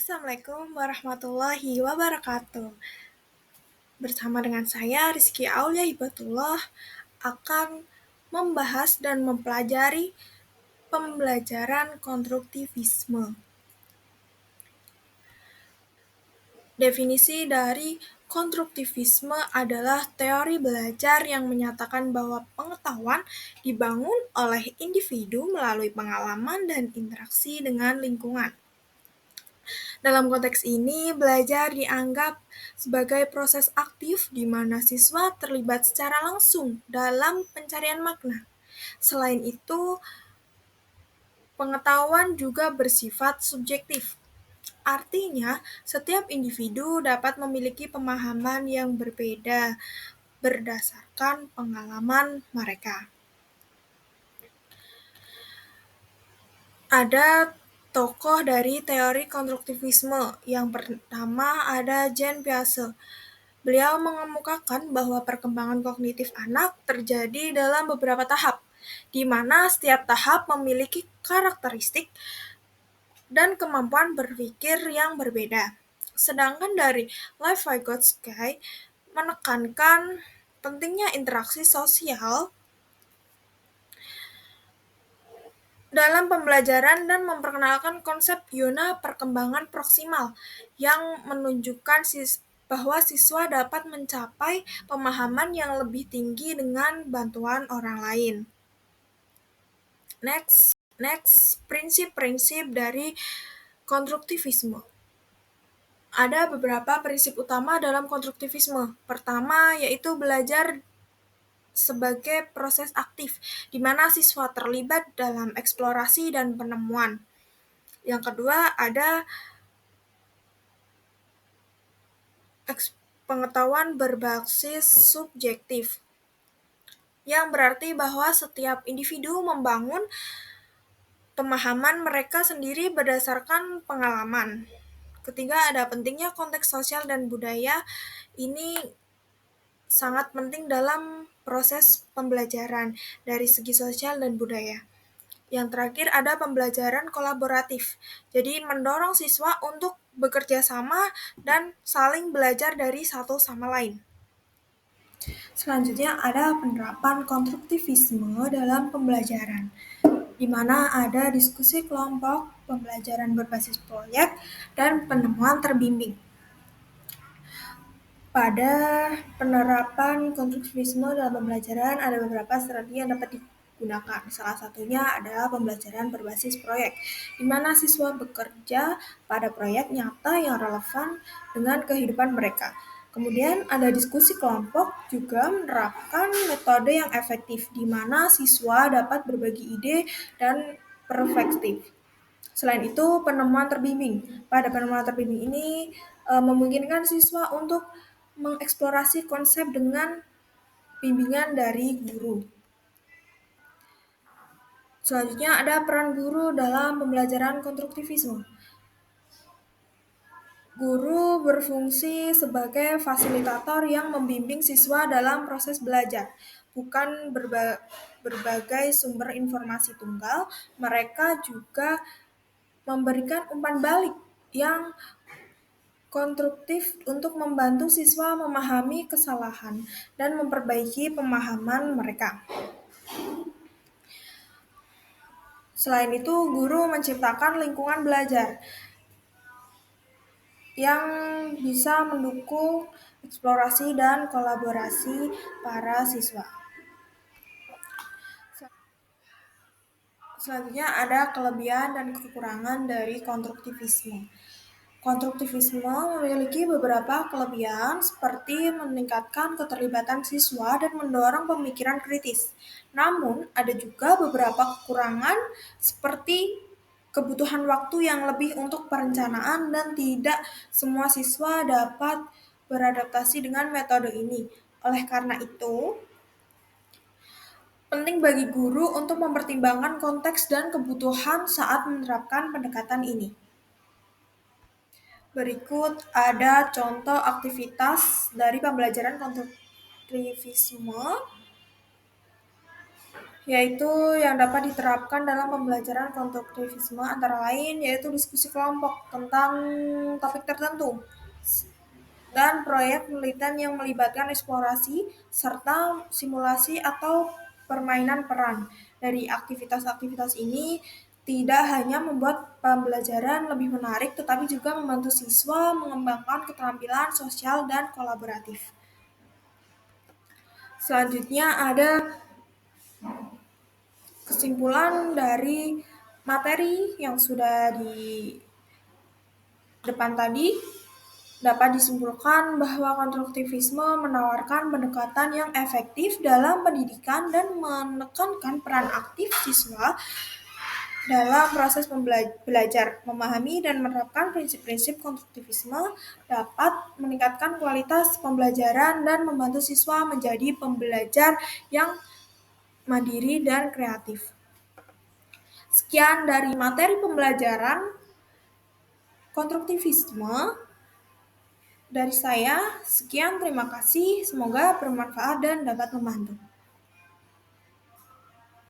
Assalamualaikum warahmatullahi wabarakatuh. Bersama dengan saya Rizky Aulia Hibatullah akan membahas dan mempelajari pembelajaran konstruktivisme. Definisi dari konstruktivisme adalah teori belajar yang menyatakan bahwa pengetahuan dibangun oleh individu melalui pengalaman dan interaksi dengan lingkungan. Dalam konteks ini, belajar dianggap sebagai proses aktif di mana siswa terlibat secara langsung dalam pencarian makna. Selain itu, pengetahuan juga bersifat subjektif. Artinya, setiap individu dapat memiliki pemahaman yang berbeda berdasarkan pengalaman mereka. Ada tokoh dari teori konstruktivisme. Yang pertama ada Jean Piaget. Beliau mengemukakan bahwa perkembangan kognitif anak terjadi dalam beberapa tahap, di mana setiap tahap memiliki karakteristik dan kemampuan berpikir yang berbeda. Sedangkan dari Lev Vygotsky menekankan pentingnya interaksi sosial dalam pembelajaran dan memperkenalkan konsep zona perkembangan proksimal yang menunjukkan bahwa siswa dapat mencapai pemahaman yang lebih tinggi dengan bantuan orang lain. Next, prinsip-prinsip dari konstruktivisme. Ada beberapa prinsip utama dalam konstruktivisme. Pertama, yaitu belajar sebagai proses aktif, di mana siswa terlibat dalam eksplorasi dan penemuan. Yang kedua, ada pengetahuan berbasis subjektif, yang berarti bahwa setiap individu membangun pemahaman mereka sendiri berdasarkan pengalaman. Ketiga, ada pentingnya konteks sosial dan budaya. Ini sangat penting dalam proses pembelajaran dari segi sosial dan budaya. Yang terakhir ada pembelajaran kolaboratif. Jadi mendorong siswa untuk bekerja sama dan saling belajar dari satu sama lain. Selanjutnya ada penerapan konstruktivisme dalam pembelajaran, di mana ada diskusi kelompok, pembelajaran berbasis proyek, dan penemuan terbimbing. Pada penerapan konstruktivisme dalam pembelajaran ada beberapa strategi yang dapat digunakan. Salah satunya adalah pembelajaran berbasis proyek, di mana siswa bekerja pada proyek nyata yang relevan dengan kehidupan mereka. Kemudian ada diskusi kelompok juga menerapkan metode yang efektif, di mana siswa dapat berbagi ide dan perspektif. Selain itu, penemuan terbimbing. Pada penemuan terbimbing ini memungkinkan siswa untuk mengeksplorasi konsep dengan bimbingan dari guru. Selanjutnya ada peran guru dalam pembelajaran konstruktivisme. Guru berfungsi sebagai fasilitator yang membimbing siswa dalam proses belajar, bukan berbagai sumber informasi tunggal. Mereka juga memberikan umpan balik yang konstruktif untuk membantu siswa memahami kesalahan dan memperbaiki pemahaman mereka. Selain itu, guru menciptakan lingkungan belajar yang bisa mendukung eksplorasi dan kolaborasi para siswa. Selanjutnya ada kelebihan dan kekurangan dari konstruktivisme. Konstruktivisme memiliki beberapa kelebihan seperti meningkatkan keterlibatan siswa dan mendorong pemikiran kritis. Namun, ada juga beberapa kekurangan seperti kebutuhan waktu yang lebih untuk perencanaan dan tidak semua siswa dapat beradaptasi dengan metode ini. Oleh karena itu, penting bagi guru untuk mempertimbangkan konteks dan kebutuhan saat menerapkan pendekatan ini. Berikut ada contoh aktivitas dari pembelajaran konstruktivisme. yaitu yang dapat diterapkan dalam pembelajaran konstruktivisme antara lain yaitu diskusi kelompok tentang topik tertentu dan proyek penelitian yang melibatkan eksplorasi serta simulasi atau permainan peran. Dari aktivitas-aktivitas ini tidak hanya membuat pembelajaran lebih menarik tetapi juga membantu siswa mengembangkan keterampilan sosial dan kolaboratif. Selanjutnya ada kesimpulan dari materi yang sudah di depan tadi, dapat disimpulkan bahwa konstruktivisme menawarkan pendekatan yang efektif dalam pendidikan dan menekankan peran aktif siswa dalam proses belajar. Memahami dan menerapkan prinsip-prinsip konstruktivisme dapat meningkatkan kualitas pembelajaran dan membantu siswa menjadi pembelajar yang mandiri dan kreatif. Sekian dari materi pembelajaran konstruktivisme dari saya. Sekian, terima kasih. Semoga bermanfaat dan dapat membantu.